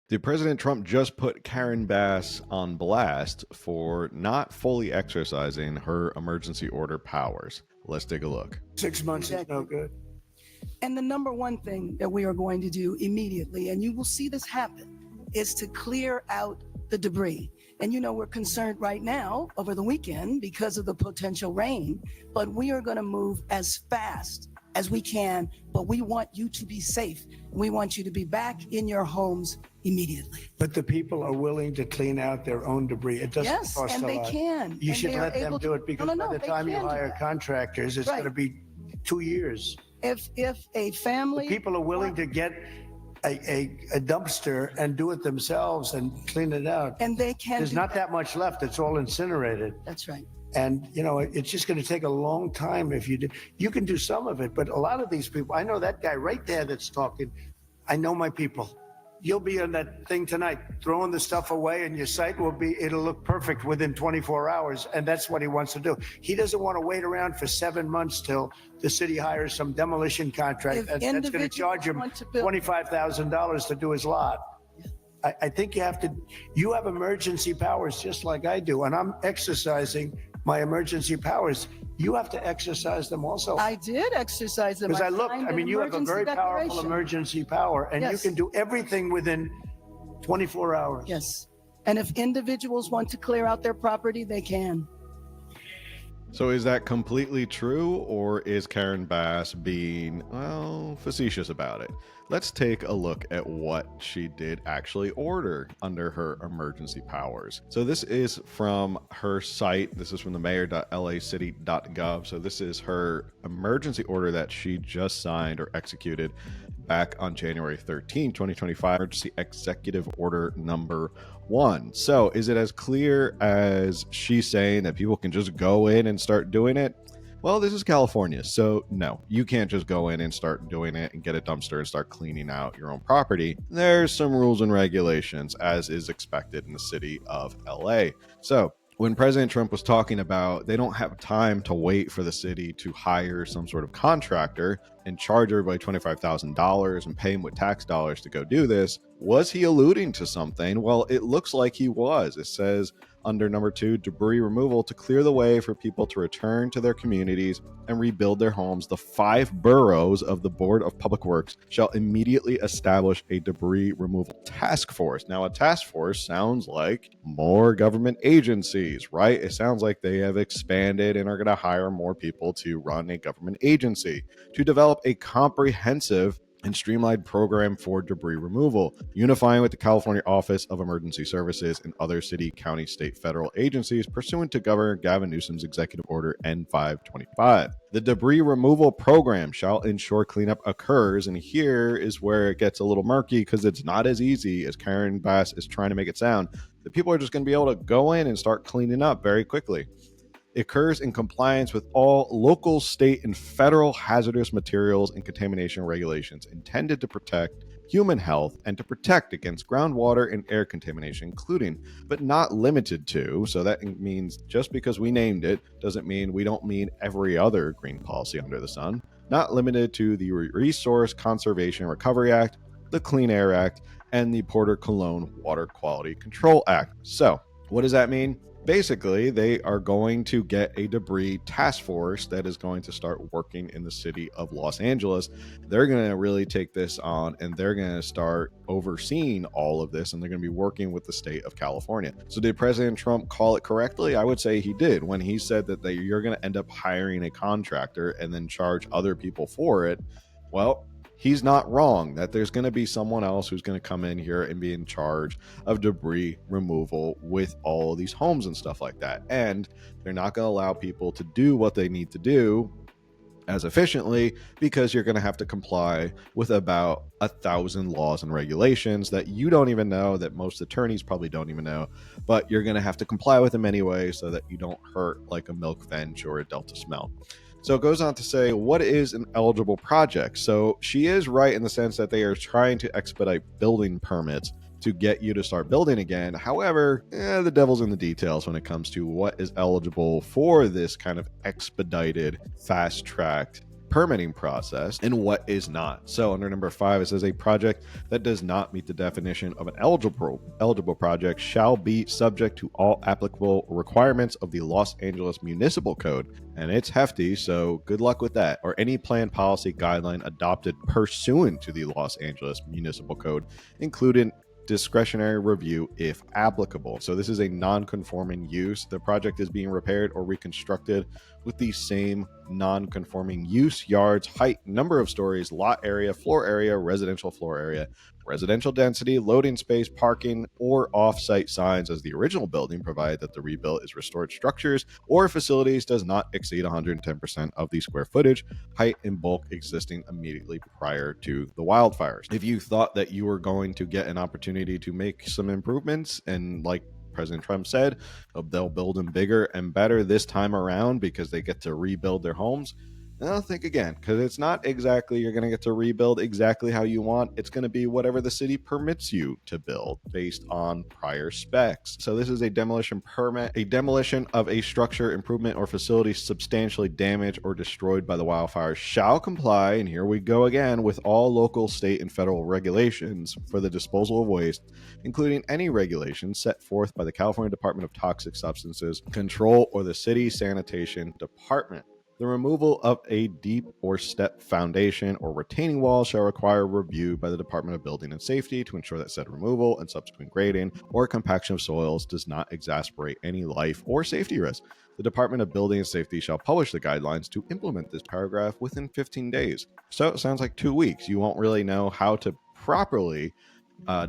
Did President Trump just put Karen Bass on blast for not fully exercising her emergency order powers? Let's take a look. 6 months is no good. And the number one thing that we are going to do immediately, and you will see this happen, is to clear out the debris. And we're concerned right now over the weekend because of the potential rain, but we are going to move as fast as we can. But we want you to be safe. We want you to be back in your homes immediately. But the people are willing to clean out their own debris. It doesn't Yes, cost and a they lot. can. You and should they are let them able do to- it because No, by the they time you can do hire that. contractors, it's Right. going to be 2 years. If a family, People are willing to get a dumpster and do it themselves and clean it out. and they can. There's do not that much left. It's all incinerated. That's right. And, it's just going to take a long time if you do. You can do some of it, but a lot of these people, I know that guy right there that's talking. I know my people. You'll be on that thing tonight, throwing the stuff away, and your site it'll look perfect within 24 hours. And that's what he wants to do. He doesn't want to wait around for 7 months till the city hires some demolition contract If that's going to individuals charge him want to build- $25,000 to do his lot. I think you have emergency powers just like I do, and I'm exercising my emergency powers. You have to exercise them also. I did exercise them. Because I looked, signed I an mean, you have a emergency very powerful declaration. emergency power, and you Yes. can do everything within 24 hours. Yes. And if individuals want to clear out their property, they can. So is that completely true, or is Karen Bass being, well, facetious about it? Let's take a look at what she did actually order under her emergency powers. So this is from her site. This is from the mayor.lacity.gov. So this is her emergency order that she just signed or executed back on January 13, 2025, emergency executive order number 1. So is it as clear as she's saying that people can just go in and start doing it? Well, this is California, so no, you can't just go in and start doing it and get a dumpster and start cleaning out your own property. There's some rules and regulations, as is expected in the city of LA. So when President Trump was talking about they don't have time to wait for the city to hire some sort of contractor and charge everybody $25,000 and pay him with tax dollars to go do this, was he alluding to something? Well, it looks like he was. It says under number 2, debris removal to clear the way for people to return to their communities and rebuild their homes. The 5 boroughs of the Board of Public Works shall immediately establish a debris removal task force. Now, a task force sounds like more government agencies, right? It sounds like they have expanded and are going to hire more people to run a government agency to develop a comprehensive and streamlined program for debris removal, unifying with the California Office of Emergency Services and other city, county, state, federal agencies pursuant to Governor Gavin Newsom's Executive Order N525. The debris removal program shall ensure cleanup occurs, and here is where it gets a little murky because it's not as easy as Karen Bass is trying to make it sound. The people are just going to be able to go in and start cleaning up very quickly. It occurs in compliance with all local, state, and federal hazardous materials and contamination regulations intended to protect human health and to protect against groundwater and air contamination, including, but not limited to, so that means just because we named it doesn't mean we don't mean every other green policy under the sun, not limited to the Resource Conservation and Recovery Act, the Clean Air Act, and the Porter Cologne Water Quality Control Act. So, what does that mean? Basically, they are going to get a debris task force that is going to start working in the city of Los Angeles. They're going to really take this on and they're going to start overseeing all of this, and they're going to be working with the state of California. So did President Trump call it correctly? I would say he did when he said that you're going to end up hiring a contractor and then charge other people for it. Well, he's not wrong that there's going to be someone else who's going to come in here and be in charge of debris removal with all of these homes and stuff like that. And they're not going to allow people to do what they need to do as efficiently because you're going to have to comply with about 1,000 laws and regulations that you don't even know, that most attorneys probably don't even know, but you're going to have to comply with them anyway so that you don't hurt like a milk bench or a Delta smell. So it goes on to say, what is an eligible project? So she is right in the sense that they are trying to expedite building permits to get you to start building again. However, the devil's in the details when it comes to what is eligible for this kind of expedited, fast-tracked permitting process and what is not. So under number 5, it says a project that does not meet the definition of an eligible project shall be subject to all applicable requirements of the Los Angeles Municipal Code. And it's hefty, so good luck with that. Or any plan, policy, guideline adopted pursuant to the Los Angeles Municipal Code, including discretionary review if applicable. So this is a non-conforming use. The project is being repaired or reconstructed with the same non-conforming use, yards, height, number of stories, lot area, floor area, residential floor area, residential density, loading space, parking, or off-site signs as the original building, provided that the rebuilt is restored structures or facilities does not exceed 110% of the square footage, height, and bulk existing immediately prior to the wildfires. If you thought that you were going to get an opportunity to make some improvements, and like President Trump said, they'll build them bigger and better this time around because they get to rebuild their homes, I'll think again, because it's not exactly you're going to get to rebuild exactly how you want. It's going to be whatever the city permits you to build based on prior specs. So this is a demolition permit. A demolition of a structure, improvement, or facility substantially damaged or destroyed by the wildfires shall comply, and here we go again, with all local, state, and federal regulations for the disposal of waste, including any regulations set forth by the California Department of Toxic Substances Control or the City Sanitation Department. The removal of a deep or step foundation or retaining wall shall require review by the Department of Building and Safety to ensure that said removal and subsequent grading or compaction of soils does not exacerbate any life or safety risk. The Department of Building and Safety shall publish the guidelines to implement this paragraph within 15 days. So it sounds like 2 weeks. You won't really know how to properly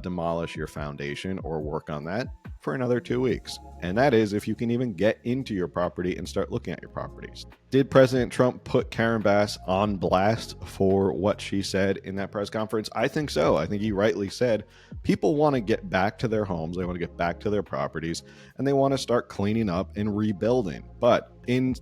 demolish your foundation or work on that for another 2 weeks. And that is if you can even get into your property and start looking at your properties. Did President Trump put Karen Bass on blast for what she said in that press conference? I think so. I think he rightly said people want to get back to their homes, they want to get back to their properties, and they want to start cleaning up and rebuilding. But in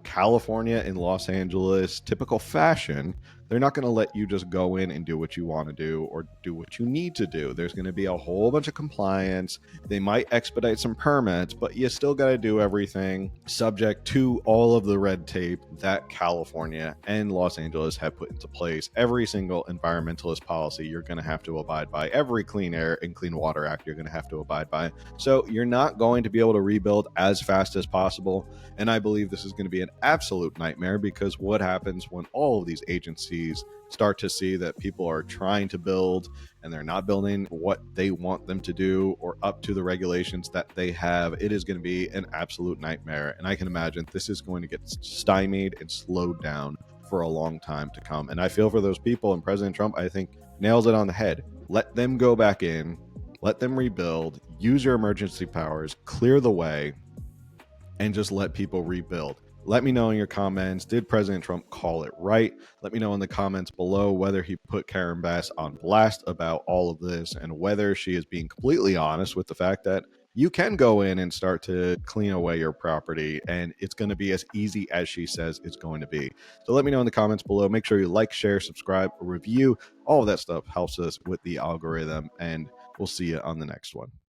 California and Los Angeles, typical fashion, they're not going to let you just go in and do what you want to do or do what you need to do. There's going to be a whole bunch of compliance. They might expedite some permits, but you still got to do everything subject to all of the red tape that California and Los Angeles have put into place. Every single environmentalist policy you're going to have to abide by. Every Clean Air and Clean Water Act you're going to have to abide by. So you're not going to be able to rebuild as fast as possible. And I believe this is going to be an absolute nightmare, because what happens when all of these agencies start to see that people are trying to build and they're not building what they want them to do or up to the regulations that they have? It is going to be an absolute nightmare. And I can imagine this is going to get stymied and slowed down for a long time to come. And I feel for those people, and President Trump, I think, nails it on the head. Let them go back in, let them rebuild, use your emergency powers, clear the way, and just let people rebuild. Let me know in your comments, did President Trump call it right? Let me know in the comments below whether he put Karen Bass on blast about all of this, and whether she is being completely honest with the fact that you can go in and start to clean away your property, and it's going to be as easy as she says it's going to be. So let me know in the comments below. Make sure you like, share, subscribe, review. All of that stuff helps us with the algorithm, and we'll see you on the next one.